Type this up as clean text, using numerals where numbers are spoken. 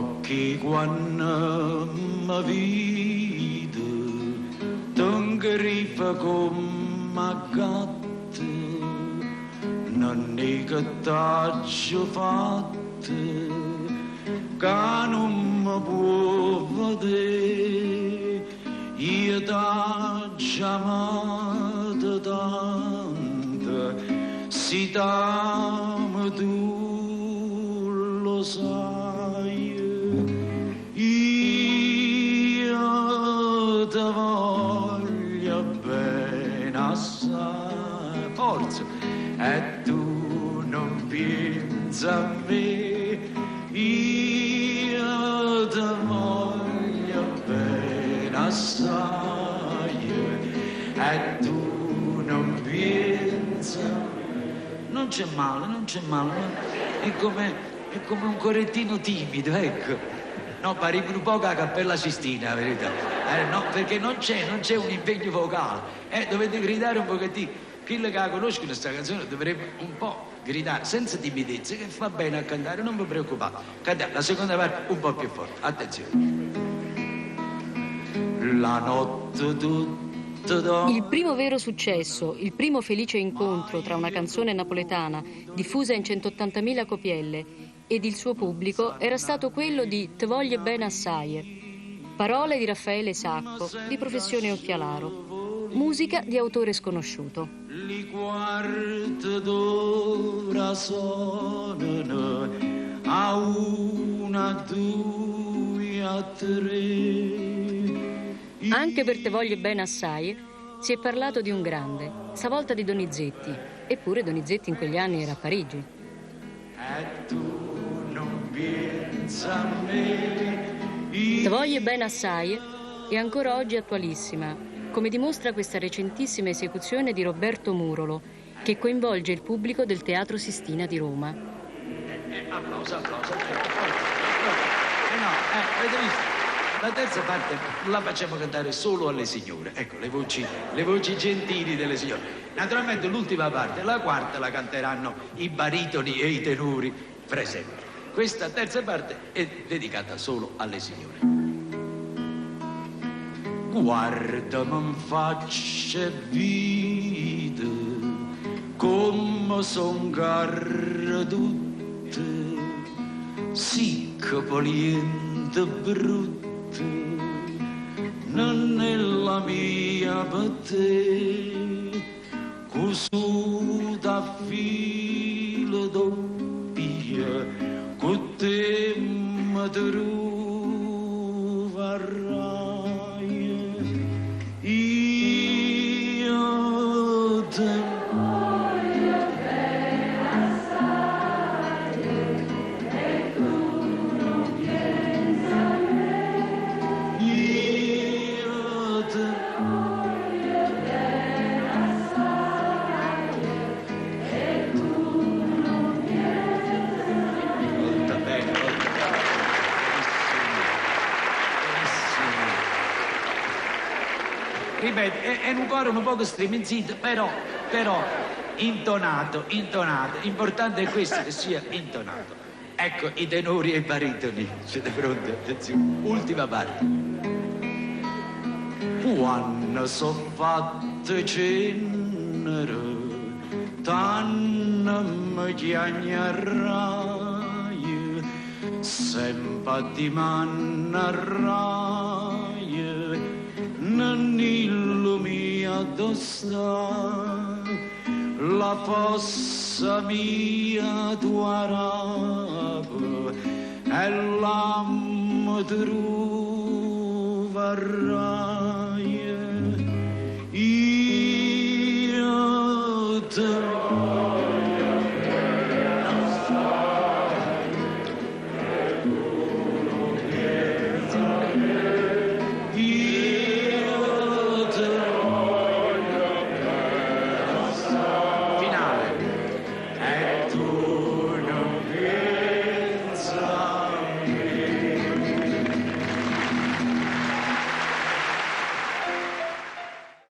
occhi quando mi vide, t'ingriffa come gatto, non è che t'hai fatto, che non mi può vedere, io t'ho amato tanto, se t'amo tu lo sai, io ti voglio bene assai, forza, e tu non pensa a me, io ti voglio bene assai, e tu non pensa a me. Non c'è male, non c'è male, è come un correttino timido, ecco. No, pare un po' la Cappella Sistina, la verità. No, perché non c'è un impegno vocale. Dovete gridare un pochettino. Chi che la conoscono questa canzone dovrebbe un po' gridare, senza timidezza, che fa bene a cantare, non vi preoccupate. Cantiamo la seconda parte un po' più forte, attenzione. La notte tutta. Il primo vero successo, il primo felice incontro tra una canzone napoletana diffusa in 180.000 copielle ed il suo pubblico era stato quello di Te voglio bene assai, parole di Raffaele Sacco, di professione occhialaro, musica di autore sconosciuto. Le quarte d'ora suonano a una, a due, a tre. Anche per Te voglio bene assai si è parlato di un grande, stavolta di Donizetti, eppure Donizetti in quegli anni era a Parigi. E tu non pensa a me. Te voglio bene assai è ancora oggi attualissima, come dimostra questa recentissima esecuzione di Roberto Murolo, che coinvolge il pubblico del Teatro Sistina di Roma. Applauso. Avete visto? La terza parte la facciamo cantare solo alle signore, ecco, le voci gentili delle signore. Naturalmente l'ultima parte, la quarta, la canteranno i baritoni e i tenori presenti. Questa terza parte è dedicata solo alle signore. Guardami in faccia e vide come son gardutte, sì che poliente brutta, non è la mia per te, cusuta filo doppia, con te mi troverai, io te ripeto, è un coro un po' striminzito, però intonato. L'importante è questo, che sia intonato. Ecco i tenori e i baritoni. Siete pronti? Attenzione. Ultima parte. Quando so fatte cenere, tanto mi chiagnerai, sempre ti mannerai, non illumia addossa la fossa mia tua rapa e l'ammo troverai, io te